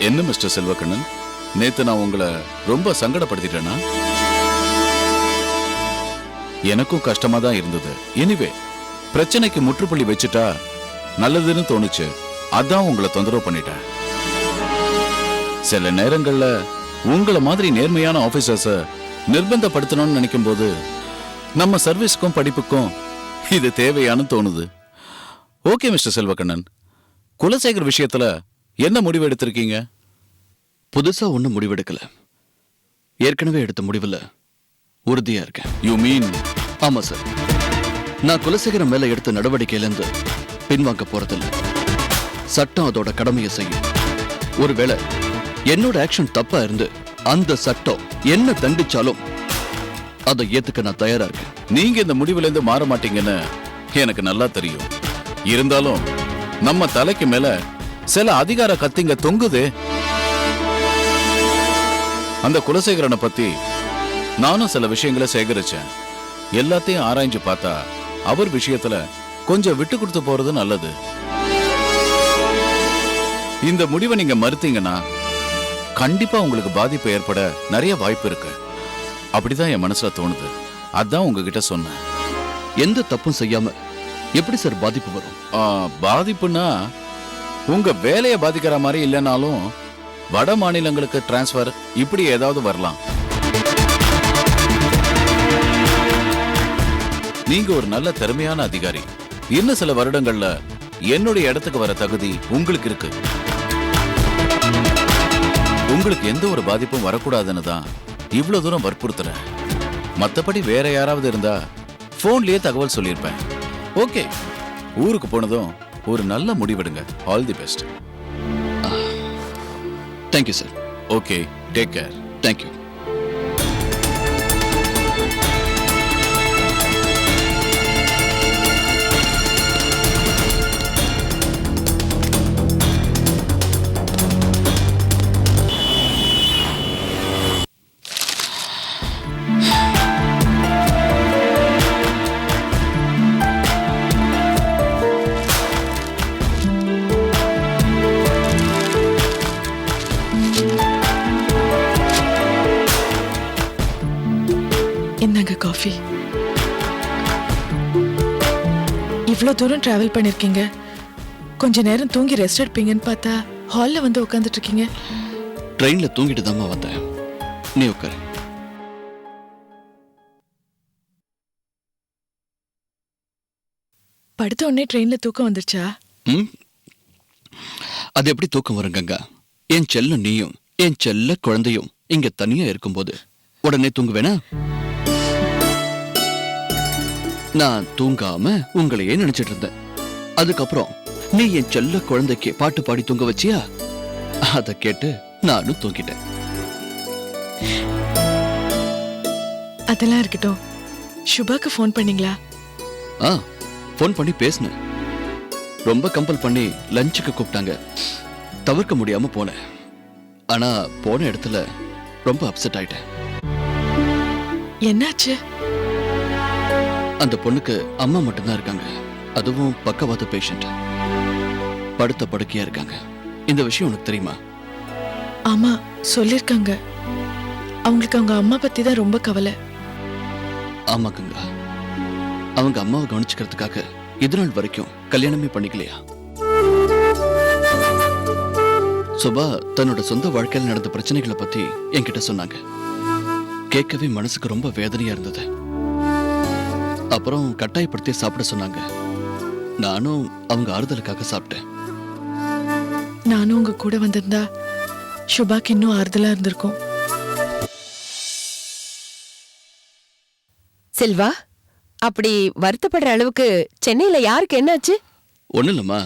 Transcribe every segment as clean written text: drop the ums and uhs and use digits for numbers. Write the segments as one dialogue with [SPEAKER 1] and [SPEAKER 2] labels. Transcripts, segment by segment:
[SPEAKER 1] என்ன மிஸ்டர் செல்வக்கண்ணன், நேத்து நான் உங்களை ரொம்ப சங்கடப்படுத்திட்டேனா? எனக்கும் கஷ்டமா தான் இருந்தது. எனிவே, பிரச்சனைக்கு முற்றுப்புள்ளி வச்சுட்டா நல்லதுன்னு தோணுச்சு. அதான் உங்களை தொந்தரவு பண்ணிட்டேன். சில நேரங்கள்ல உங்களை மாதிரி நேர்மையான ஆபீசர்ஸ நிர்பந்தப்படுத்தணும்னு நினைக்கும் போது நம்ம சர்வீஸ்க்கும் படிப்புக்கும் இது தேவையானு தோணுது. ஓகே மிஸ்டர் செல்வக்கண்ணன், குலசேகர் விஷயத்துல என்ன முடிவு எடுத்திருக்கீங்க?
[SPEAKER 2] புதுசா ஒன்னும் முடிவெடுக்கல. ஏற்கனவே எடுத்த முடிவுல உறுதியா இருக்கேன்.
[SPEAKER 1] You mean?
[SPEAKER 2] ஆமா சார், நான் குலசேகரம் மேல எடுத்த நடவடிக்கையிலிருந்து பின்வாங்க போறதில்ல. சட்டம் அதோட கடமையை செய்யும். ஒருவேளை என்னோட ஆக்ஷன் தப்பா இருந்து அந்த சட்டம் என்ன தண்டிச்சாலும் அதை ஏத்துக்க நான் தயாரா இருக்கேன்.
[SPEAKER 1] நீங்க இந்த முடிவுல இருந்து மாற மாட்டீங்கன்னு எனக்கு நல்லா தெரியும். இருந்தாலும் நம்ம தலைக்கு மேல சில அதிகார கத்திங்க தொங்குது. அந்த குலசேகரனை பத்தி நானும் சில விஷயங்களை சேகரிச்சேன். எல்லாத்தையும் ஆராய்ஞ்சு பார்த்தா அவர் விஷயத்துல கொஞ்சம் விட்டு கொடுத்து போறது நல்லது. இந்த முடிவை நீங்க மறுத்தீங்கன்னா கண்டிப்பா உங்களுக்கு பாதிப்பு ஏற்பட நிறைய வாய்ப்பு இருக்கு. அப்படிதான் என் மனசுல தோணுது. அதான் உங்ககிட்ட சொன்னேன்.
[SPEAKER 2] எந்த தப்பும் செய்யாம எப்படி சார் பாதிப்பு வரும்?
[SPEAKER 1] பாதிப்புனா உங்க வேலையை பாதிக்கிற மாதிரி இல்லைனாலும் வட மாநிலங்களுக்கு டிரான்ஸ்பர் இப்படி ஏதாவது வரலாம். நீங்க ஒரு நல்ல திறமையான அதிகாரி. இன்னும் சில வருடங்கள்ல என்னுடைய இடத்துக்கு வர தகுதி உங்களுக்கு இருக்கு. உங்களுக்கு எந்த ஒரு பாதிப்பும் வரக்கூடாதுன்னு தான் இவ்வளவு தூரம் வற்புறுத்துறேன். மத்தபடி வேற யாராவது இருந்தா போன்லயே தகவல் சொல்லியிருப்பேன். ஓகே, ஊருக்கு போனதும் ஒரு நல்ல முடிவெடுங்க. All the best.
[SPEAKER 2] Thank you sir.
[SPEAKER 1] Okay, take care.
[SPEAKER 2] Thank you.
[SPEAKER 3] என்னங்க காஃபி? இவ்வளோ தூரம் டிராவல் பண்ணிருக்கீங்க, கொஞ்ச நேரம் தூங்கி ரெஸ்ட் எடுப்பீங்கன்னு பார்த்தா ஹால்ல வந்து உட்காந்துட்டு இருக்கீங்க.
[SPEAKER 2] ட்ரெயின்ல தூங்கிட்டு தான் வந்தேன். நீ உட்காரு.
[SPEAKER 3] படுத்த உடனே ட்ரெயின்ல தூக்கம் வந்துருச்சா?
[SPEAKER 2] அது எப்படி தூக்கம் வரும் கங்கா? என் செல்ல நீயும் என் செல்ல குழந்தையும் இங்க தனியா இருக்கும்போது உடனே தூங்குவேனா? நான் தூங்காம உங்களையே நினைச்சிட்டு இருந்தேன். அதுக்கப்புறம் நீ என் செல்ல குழந்தைக்கு பாட்டு பாடி தூங்க வச்சியா? அத கேட்டு நானும் தூங்கிட்டேன்.
[SPEAKER 3] அதெல்லாம் இருக்கட்டும், சுபாக்கு ஃபோன் பண்ணீங்களா?
[SPEAKER 2] ஃபோன் பண்ணி பேசினேன். ரொம்ப கம்பல் பண்ணி லஞ்சுக்கு கூப்பிட்டாங்க. தவிர்க்க முடியாம போனேன். ஆனா போன இடத்துல ரொம்ப அப்செட் ஆயிட்டேன்.
[SPEAKER 3] என்னாச்சு?
[SPEAKER 2] அந்த பொண்ணுக்கு அம்மா மட்டும்தான் இருக்காங்க. அதுவும் பக்கவாத பேஷண்ட். படுத்த படுக்கையா இருக்காங்க. இந்த விஷயம் உனக்கு தெரியுமா?
[SPEAKER 3] ஆமா, சொல்லிருக்காங்க. அவங்களுக்கு அவங்க அம்மா பத்தி தான் ரொம்ப கவலை.
[SPEAKER 2] ஆமா கங்கா, அவங்க அம்மாவை கவனிச்சுக்கிறதுக்காக இது நாள் வரைக்கும் கல்யாணமே பண்ணிக்கலையா? சுபா தன்னோட சொந்த வாழ்க்கையில் நடந்த பிரச்சனைகளை பத்தி என்கிட்ட சொன்னாங்க. கேட்கவே மனசுக்கு ரொம்ப வேதனையா இருந்தது. அப்புறம் கட்டாயப்படுத்தி சாப்பிட சொன்னாங்க. நானும் அவங்க ஆறுதலுக்காக சாப்பிட்டேன்.
[SPEAKER 3] நானும் உங்க கூட வந்திருந்தா சுபாக்கு இன்னும் ஆறுதலா இருந்திருக்கும்.
[SPEAKER 4] செல்வா, அப்படி வருத்தப்படுற அளவுக்கு சென்னையில யாருக்கு என்னாச்சு?
[SPEAKER 2] ஒண்ணு இல்லம்மா,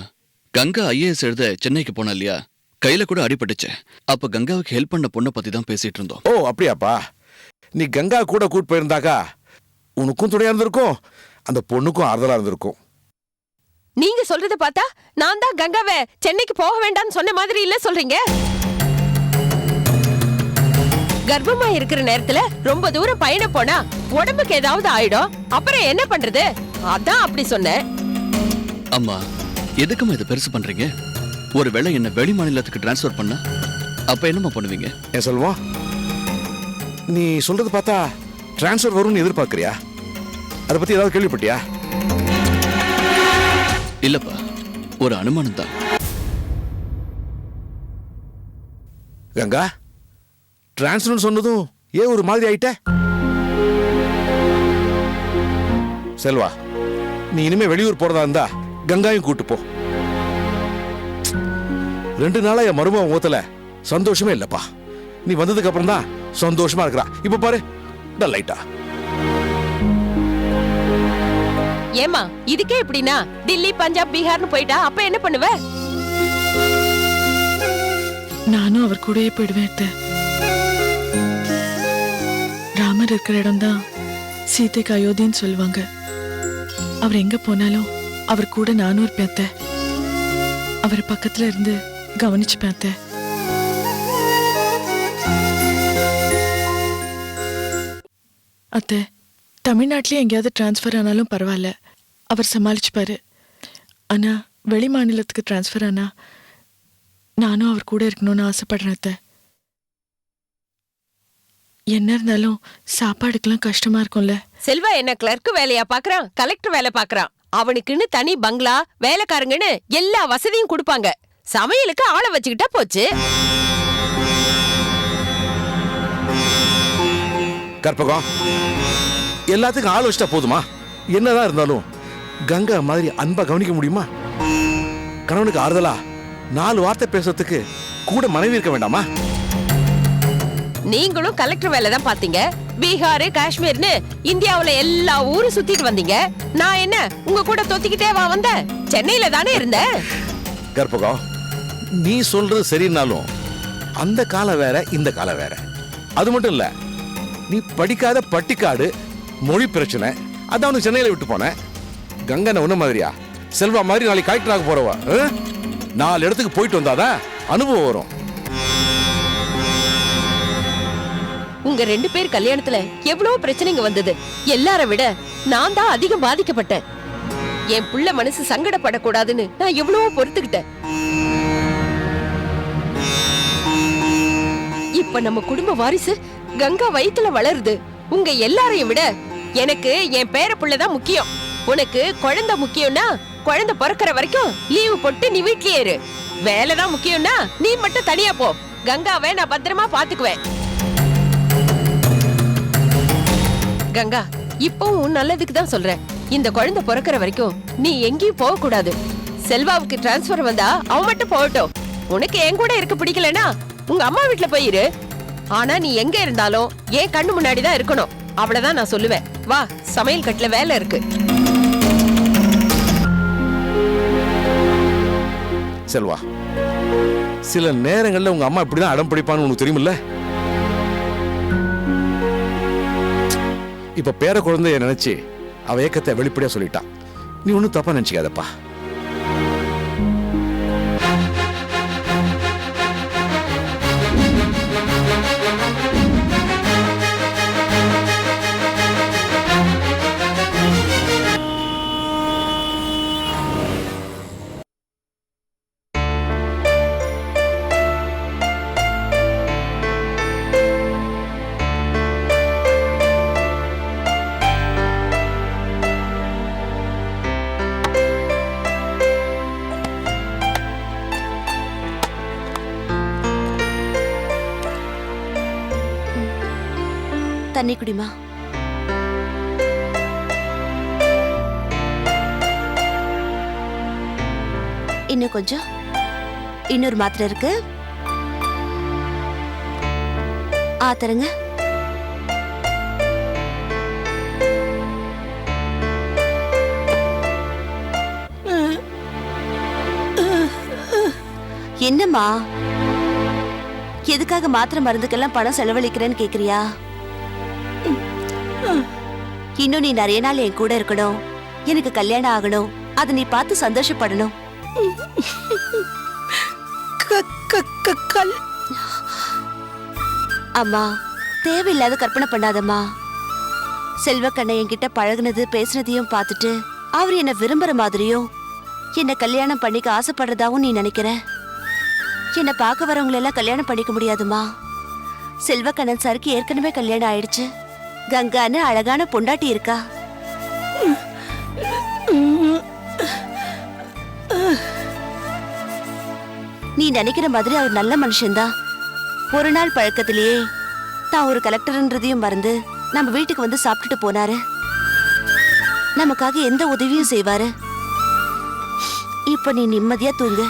[SPEAKER 2] கங்கா ஐஏஎஸ் எழுத சென்னைக்கு போனா இல்லையா, கையில கூட அடிபட்டுச்சு. அப்ப கங்காவுக்கு ஹெல்ப் பண்ண பொண்ணை பத்தி தான் பேசிட்டு இருந்தோம்.
[SPEAKER 5] ஓ அப்படியாப்பா, நீ கங்கா கூட கூட்டு போயிருந்தாக்கா உனக்கும் துணையா இருந்திருக்கும், அந்த பொண்ணுக்கும் ஆறுதலா இருந்திருக்கும்.
[SPEAKER 4] நீங்க சொல்றத பார்த்தா நான் தான் கங்காவை சென்னைக்கு போக வேண்டாம்னு சொன்ன மாதிரி இல்ல சொல்றீங்க. கர்ப்பமா இருக்கிற நேரத்துல ரொம்ப தூரம் பயணம் போனா உடம்புக்கு ஏதாவது ஆயிடும். அப்புறம் என்ன பண்றது? அதான் அப்படி சொன்னேன்.
[SPEAKER 2] அம்மா, எதுக்குமா இதை பெருசு பண்றீங்க? ஒருவேளை என்ன வெளி மாநிலத்துக்கு டிரான்ஸ்பர் பண்ணா அப்ப என்னம்மா பண்ணுவீங்க?
[SPEAKER 5] ஏன் செல்வம், நீ சொல்றது பார்த்தா டிரான்ஸ்ஃபர் வரும்னு எதிர்பார்க்கறியா? அதை பத்தி ஏதாவது கேள்விப்பட்டியா?
[SPEAKER 2] இல்லப்பா, ஒரு அனுமானம் தான்.
[SPEAKER 5] கங்கா, டிரான்ஸ்ஃபர் சொன்னதும் ஏன் ஒரு மாதிரி ஆயிட்ட? செல்வா, நீ இனிமே வெளியூர் போறதா இருந்தா கங்காயும் கூட்டு போ. 2 நாளா என் மருமக முகத்துல சந்தோஷமே இல்லப்பா. நீ வந்ததுக்கு அப்புறம் தான் சந்தோஷமா இருக்கிறா. இப்ப பாரு, லைட்டா.
[SPEAKER 4] ஏமா இதுக்கே எப்படின்னா டில்லி, பஞ்சாப், பீகார்னு போயிட்டா அப்ப என்ன பண்ணுவ?
[SPEAKER 3] நானும் அவர் கூடயே போயிடுவேன் அத்தை. ராமர் இருக்கிற இடம் தான் சீதைக்கு அயோத்தின்னு சொல்லுவாங்க. அவர் எங்க போனாலும் அவர் கூட நானும் இருப்பேன் அத்தை. அவர் பக்கத்துல இருந்து கவனிச்சுப்பேன் அத்தை. அத்தை, தமிழ்நாட்டிலே எங்கேயாவது டிரான்ஸ்ஃபர் ஆனாலும் பரவாயில்ல, அவர் சமாளிச்சுப்பாரு. ஆனா வெளி மாநிலத்துக்கு டிரான்ஸ்ஃபர் ஆனா நானும் அவர் கூட இருக்கணும்னு ஆசைப்படுறேன் அத்தை. என்ன இருந்தாலும் சாப்பாடுக்கெல்லாம் கஷ்டமா இருக்கும்ல.
[SPEAKER 4] செல்வா என்ன கிளர்க் வேலையா பாக்குறான், கலெக்டர் வேலை பாக்குறான். அவனுக்குன்னு தனி பங்களா, வேலைக்காரங்கன்னு எல்லா வசதியும் கொடுப்பாங்க. சமையலுக்கு ஆளை வச்சுக்கிட்டா போச்சு.
[SPEAKER 5] கற்பகம், எல்லாத்துக்கும் ஆள் வச்சிட்டா போதுமா? என்னதான் இருந்தாலும் கங்கா மாதிரி அன்பா கவனிக்க முடியுமா? கணவனுக்கு ஆறுதலா 4 வார்த்தை பேசுறதுக்கு கூட மனைவி இருக்க வேண்டாமா?
[SPEAKER 4] நீங்களும் கலெக்டர் வேலை தான் பாத்தீங்க. பீகார், காஷ்மீர்னு இந்தியாவுல எல்லா ஊரும் சுத்திட்டு வந்தீங்க. நான் என்ன உங்க கூட தொத்திக்கிட்டே வந்தேன்? சென்னையில தானே இருந்தேன்.
[SPEAKER 5] கற்பகம், நீ சொல்றது சரின்னாலும் அந்த காலம் வேற, இந்த காலம் வேற. அது மட்டும் இல்ல, நீ படிக்காத பட்டிக்காடு, மொழி பிரச்சனை, அதான் உனக்கு சென்னையில விட்டு போன. கங்கனை உன்ன மாதிரியா? செல்வா மாதிரி நாளைக்கு கலெக்டராக போறவா 4 இடத்துக்கு போயிட்டு வந்தாதான் அனுபவம் வரும்.
[SPEAKER 4] உங்க 2 பேர் கல்யாணத்துல எவ்வளவு பிரச்சனைங்க வந்தது. எல்லார விட நான் தான் அதிகம் பாதிக்கப்பட்டேன். என் புள்ள மனசு சங்கடப்படக்கூடாதுன்னு நான் எவ்வளவோ பொறுத்துக்கிட்டேன். இப்ப நம்ம குடும்ப வாரிசு கங்கா வயித்துல வளருது. உங்க எல்லாரையும் விட எனக்கு என் பேர புள்ளதான் முக்கியம். உனக்கு குழந்தை முக்கியம்னா குழந்தை பிறக்கிற வரைக்கும் லீவு போட்டு நீ வீட்லயே இரு. வேலைதான் முக்கியம்னா நீ மட்டும் தனியா போ. கங்காவை நான் பத்திரமா பாத்துக்குவேன். கங்கா, இப்பவும் நல்லதுக்கு தான் சொல்றேன். இந்த குழந்தை பிறக்கிற வரைக்கும் நீ எங்கேயும் போக கூடாது. செல்வாவுக்கு டிரான்ஸ்பர் வந்தா அவன் மட்டும் போகட்டும். உனக்கு என் கூட இருக்க பிடிக்கலனா உங்க அம்மா வீட்டுல போயிரு. ஆனா நீ எங்க இருந்தாலும் என் கண்ணு முன்னாடி தான் இருக்கணும். அவ்வளவுதான் நான் சொல்லுவேன். வா, சமையல் கட்டுல வேலை இருக்கு.
[SPEAKER 5] செல்வா, சில நேரங்கள்ல உங்க அம்மா இப்படிதான் அடம் பிடிப்பான்னு உனக்கு தெரியுமில்ல? இப்ப பேர குழந்தைய நினைச்சு அவ ஏக்கத்தை வெளிப்படையா சொல்லிட்டான். நீ ஒன்னும் தப்பா நினைச்சுக்காதப்பா.
[SPEAKER 6] தண்ணி குடிமா. இன்னும் கொஞ்சம். இன்னொரு மாத்திரை இருக்கு. தருங்க. என்னம்மா, எதுக்காக மாத்திரை மருந்துக்கெல்லாம் பணம் செலவழிக்கிறேன்னு கேக்குறியா? இன்னும் நீ நிறைய நாள் என் கூட இருக்கணும். எனக்கு கல்யாணம் ஆகணும். அதை நீ பார்த்து சந்தோஷப்படணும். அம்மா, தேவையில்லாத கற்பனை பண்ணாதம்மா. செல்வக்கண்ணை என்கிட்ட பழகுனது பேசுனதையும் பார்த்துட்டு அவர் என்ன விரும்புற மாதிரியும் என்ன கல்யாணம் பண்ணிக்க ஆசைப்படுறதாவும் நீ நினைக்கிற. என்ன பார்க்க வரவங்களை எல்லாம் கல்யாணம் பண்ணிக்க முடியாதுமா. செல்வக்கண்ணன் சாருக்கு ஏற்கனவே கல்யாணம் ஆயிடுச்சு. கங்கான்னு அழகான பொண்டாட்டி இருக்கா. நீ நினைக்கிற மாதிரி அவர் நல்ல மனுஷன்தான். ஒரு நாள் பழக்கத்திலேயே தான் ஒரு கலெக்டர்ன்றதையும் மறந்து நம்ம வீட்டுக்கு வந்து சாப்பிட்டுட்டு போனாரு. நமக்காக எந்த உதவியும் செய்வாரு. இப்ப நீ நிம்மதியா தூங்கு.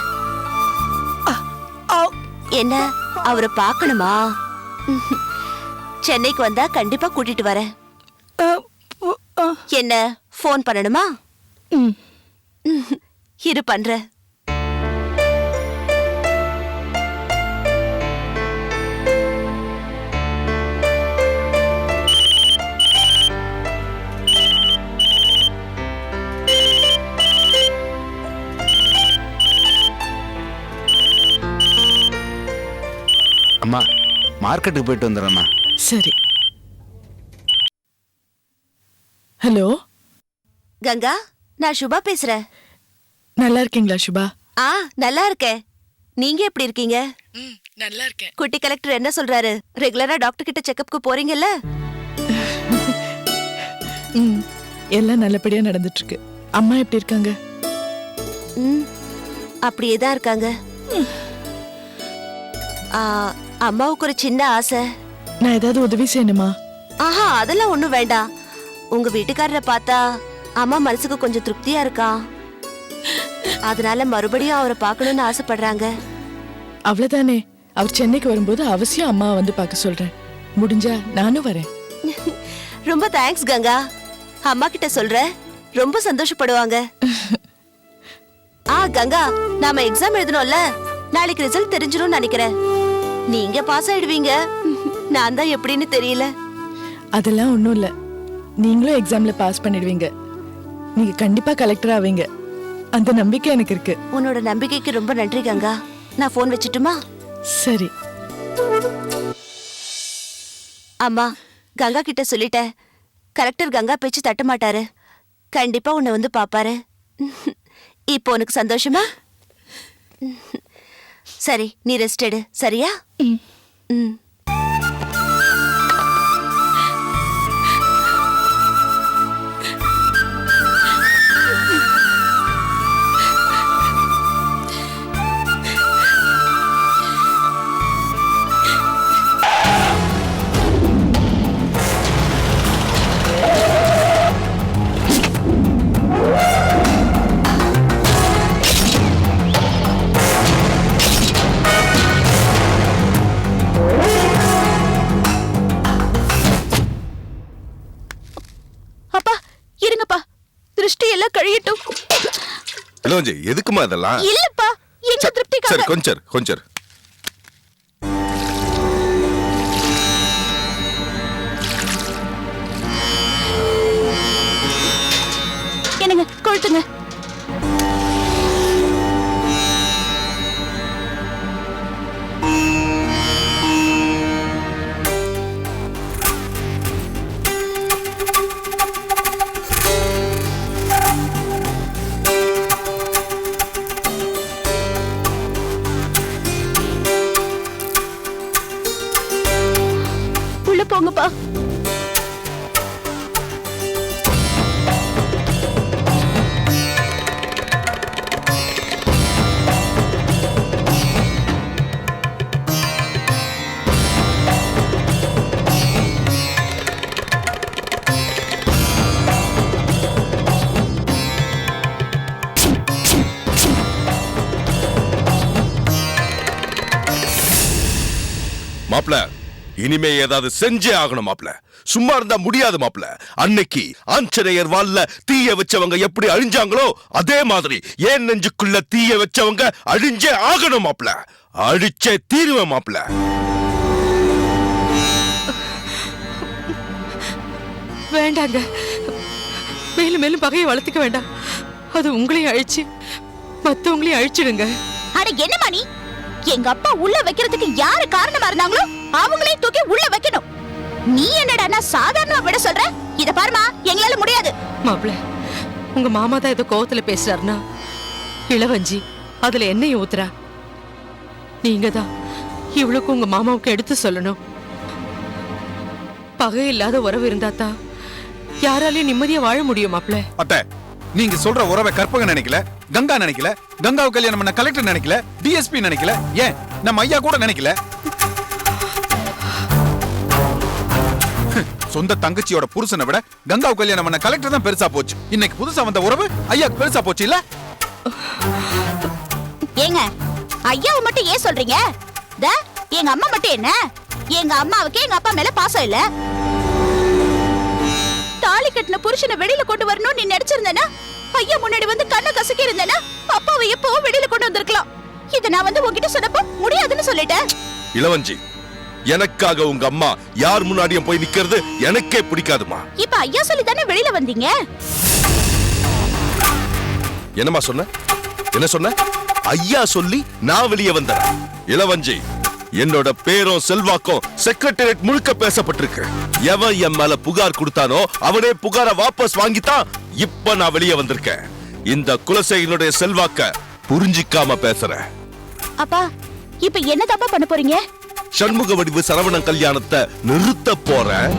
[SPEAKER 6] என்ன அவரை பார்க்கணுமா? சென்னைக்கு வந்தா கண்டிப்பா கூட்டிட்டு வரேன். என்ன ஃபோன் பண்ணணுமா? இரு பண்ற.
[SPEAKER 5] அம்மா மார்க்கெட்டுக்கு போயிட்டு வந்துடுறேம்மா.
[SPEAKER 3] சரி. ஹலோ
[SPEAKER 6] கங்கா, நான் சுபா பேசுறேன்.
[SPEAKER 3] நல்லா இருக்கீங்களா சுபா?
[SPEAKER 6] நல்லா இருக்கேன். நீங்க எப்படி இருக்கீங்க?
[SPEAKER 3] நல்லா இருக்கேன்.
[SPEAKER 6] குட்டி கலெக்டர் என்ன சொல்றாரு? ரெகுலரா டாக்டர் கிட்ட செக்கப்க்கு போறீங்கல்ல?
[SPEAKER 3] எல்லாம் நல்லபடியா நடந்துட்டு இருக்கு. அம்மா எப்படி இருக்காங்க?
[SPEAKER 6] அப்படியே தான் இருக்காங்க. அம்மாவுக்கு ஒரு சின்ன ஆசை.
[SPEAKER 3] நான் ஏதாவது உதவி செய்யணுமா?
[SPEAKER 6] அதெல்லாம் ஒண்ணும் வேண்டாம். உங்க வீட்டுக்காரரை பார்த்தா அம்மா மனசுக்கு கொஞ்சம் திருப்தியா இருக்கா. அதனால மறுபடியும் அவரை பார்க்கணும்னு ஆசைப்படுறாங்க.
[SPEAKER 3] அவ்வளவுதானே. அவர் சென்னைக்கு வரும்போது அவசியம் அம்மாவை வந்து பார்க்க சொல்றேன். முடிஞ்சா நானும் வரேன்.
[SPEAKER 6] ரொம்ப தேங்க்ஸ் கங்கா. அம்மா கிட்ட சொல்ற, ரொம்ப சந்தோஷப்படுவாங்க. கங்கா, நாம எக்ஸாம் எழுதணும்ல, நாளைக்கு ரிசல்ட் தெரிஞ்சிரும் நினைக்கிறேன். நீங்க பாஸ் ஆயிடுவீங்க. நான் தான் எப்படின்னு தெரியல.
[SPEAKER 3] அதெல்லாம் ஒண்ணும் இல்ல. நீங்களும் எக்ஸாம்ல பாஸ் பண்ணிடுவீங்க. நீங்க கண்டிப்பா கலெக்டர் ஆவீங்க. அந்த நம்பிக்கை எனக்கு இருக்கு.
[SPEAKER 6] உன்னோட நம்பிக்கைக்கு ரொம்ப நன்றி கங்கா. நான் போன் வச்சுட்டுமா?
[SPEAKER 3] சரி.
[SPEAKER 6] அம்மா, கங்கா கிட்ட சொல்லிட்டேன். கலெக்டர் கங்கா பேச்சு தட்ட மாட்டாரு. கண்டிப்பா உன்னை வந்து பாப்பாரு. இப்போ உனக்கு சந்தோஷமா? சரி, நீ ரெஸ்ட் எடு. சரியா?
[SPEAKER 7] எதுக்குமா இதெல்லாம்?
[SPEAKER 6] இல்லப்பா, எங்க திருப்திக்காக.
[SPEAKER 7] சரி, கொஞ்சம்
[SPEAKER 6] என்னங்க கொளுத்துங்க. போங்கப்பா.
[SPEAKER 7] மாப்ள, இனிமே ஏதாவது செஞ்சே ஆகணும் மாப்ள. சும்மா இருந்தா முடியாது மாப்ள. அன்னைக்கு ஆஞ்சநேயர் வால்ல தீய வச்சவங்க எப்படி அழிஞ்சாங்களோ அதே மாதிரி ஏன் நெஞ்சுக்குள்ள தீய வச்சவங்க அழிஞ்சே ஆகணும் மாப்ள. அழிச்சே தீருவேன் மாப்ள.
[SPEAKER 8] வேண்டாங்க, மேலும் மேலும் பகையை வளர்த்துக்க வேண்டாம். அது உங்களையும் அழிச்சு மத்தவங்களையும் அழிச்சிடுங்க.
[SPEAKER 6] அட என்னமா நீ? எங்க அப்பா உள்ள வைக்கிறதுக்கு யாரு காரணமா இருந்தாங்களோ அவங்களே தூக்கி உள்ள வைக்கணும். நீ என்னடா சாதாரணமா விட சொல்ற? இத பாருமா, எங்களால முடியாது.
[SPEAKER 8] மாப்ள, உங்க மாமா தான் ஏதோ கோவத்துல பேசுறாருன்னா இளவஞ்சி அதுல எண்ணெய் ஊத்துறா. நீங்க தான் இவளுக்கு உங்க மாமாவுக்கு எடுத்து சொல்லணும். பகை இல்லாத உறவு இருந்தாதான் யாராலையும் நிம்மதியா வாழ முடியும் மாப்ள.
[SPEAKER 9] அத்தை, நீங்க சொல்ற உறவை கற்பகம் நினைக்கல, கங்கா நினைக்கல, கங்காவை கல்யாணம் பண்ண கலெக்டர் நினைக்கல, டிஎஸ்பி நினைக்கல, ஏன் நம்ம ஐயா கூட நினைக்கல. சொந்த தங்கச்சியோட புருஷனை விட கங்காவை கல்யாணம் பண்ண கலெக்டர் தான் பெருசா போச்சு. இன்னைக்கு புதுசா வந்த உறவு ஐயாக்கு பெருசா போச்சு இல்ல?
[SPEAKER 6] ஏங்க ஐயாவை மட்டும் ஏன் சொல்றீங்க? எங்க அம்மா மட்டும் என்ன? எங்க அம்மாவுக்கு எங்க அப்பா மேல பாசம் இல்ல. தாலி கட்டின புருஷனை வெளியில கொண்டு வரணும்னு நீ நினைச்சிருந்தேனா ஐயா முன்னாடி வந்து கண்ணை கசக்கி இருந்தேனா அப்பாவை எப்போ வெளியில கொண்டு வந்திருக்கலாம். இத நான் வந்து உன்கிட்ட சொன்னப்போ முடியாதுன்னு சொல்லிட்டேன்.
[SPEAKER 7] இளவஞ்சி, எனக்காக உங்க அம்மா யார் முன்னாடியும் போய் நிக்கிறது எனக்கே பிடிக்காதுமா.
[SPEAKER 6] இப்ப ஐயா சொல்லி தானே வெளியில வந்தீங்க.
[SPEAKER 7] என்னமா சொன்ன? என்ன சொன்ன? ஐயா சொல்லி நான் வெளியே வந்தேன். இளவஞ்சி, என்னோட பேரும் செல்வாக்கும் செக்ரட்டரியேட் முழுக்க பேசப்பட்டிருக்கு. எவன் என் மேல புகார் கொடுத்தானோ அவனே புகாரை வாபஸ் வாங்கித்தான் இப்ப நான் வெளியே வந்திருக்கேன். இந்த குலசேகரனுடைய செல்வாக்க புரிஞ்சிக்காம பேசுறேன்.
[SPEAKER 6] அப்பா இப்ப என்ன தப்பா பண்ண போறீங்க?
[SPEAKER 7] சண்முக வடிவு சரவணன் கல்யாணத்தை நிறுத்த போறேன்.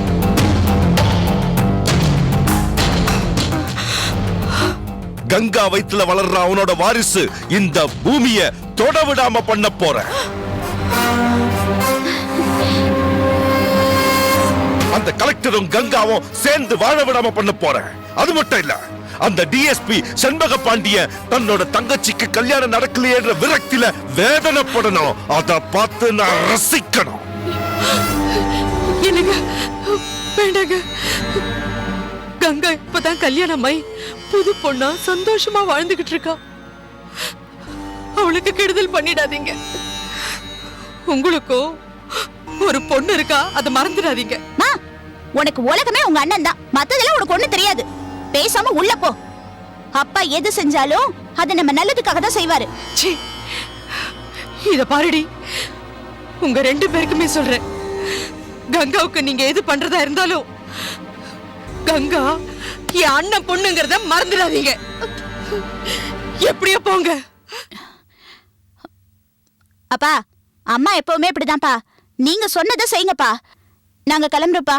[SPEAKER 7] கங்கா வயித்துல வளர்ற அவனோட வாரிசு இந்த பூமியை தொட விடாம பண்ண போறேன். அந்த கலெக்டரும் கங்காவும் சேர்ந்து வாழ விடாம பண்ண போறேன். அது மட்டும் இல்ல, அந்த டிஎஸ்பி செண்பக பாண்டிய தன்னோட தங்கச்சிக்கு கல்யாணம் நடக்கலையேன்ற விரக்தியில வேதனைப்படணும். அத பார்த்து நான் ரசிக்கணும்.
[SPEAKER 8] என்னங்க வேண்டாங்க. கங்கா இப்பதான் கல்யாணமாய் புது பொண்ணா சந்தோஷமா வாழ்ந்துகிட்டு இருக்கா. அவளுக்கு கெடுதல் பண்ணிடாதீங்க. உங்களுக்கும் ஒரு பொண்ணு இருக்கா, அதை மறந்துடாதீங்க.
[SPEAKER 6] உனக்கு உலகமே உங்க அண்ணன் தான், மத்ததெல்லாம் உனக்கு ஒண்ணு தெரியாது. பேசாம உள்ள போ. அப்பா எது செஞ்சாலும் அதை நம்ம நல்லதுக்காக தான் செய்வாரு.
[SPEAKER 8] இத பாருடி, உங்க ரெண்டு பேருக்குமே சொல்றேன், கங்காவுக்கு நீங்க எது பண்றதா இருந்தாலும் கங்கா என் அண்ணன் பொண்ணுங்கிறத மறந்துடாதீங்க. எப்படியோ போங்க.
[SPEAKER 6] அப்பா அம்மா எப்பவுமே இப்படிதான்ப்பா. நீங்க சொன்னதை செய்யுங்கப்பா. நாங்க கிளம்புறோப்பா.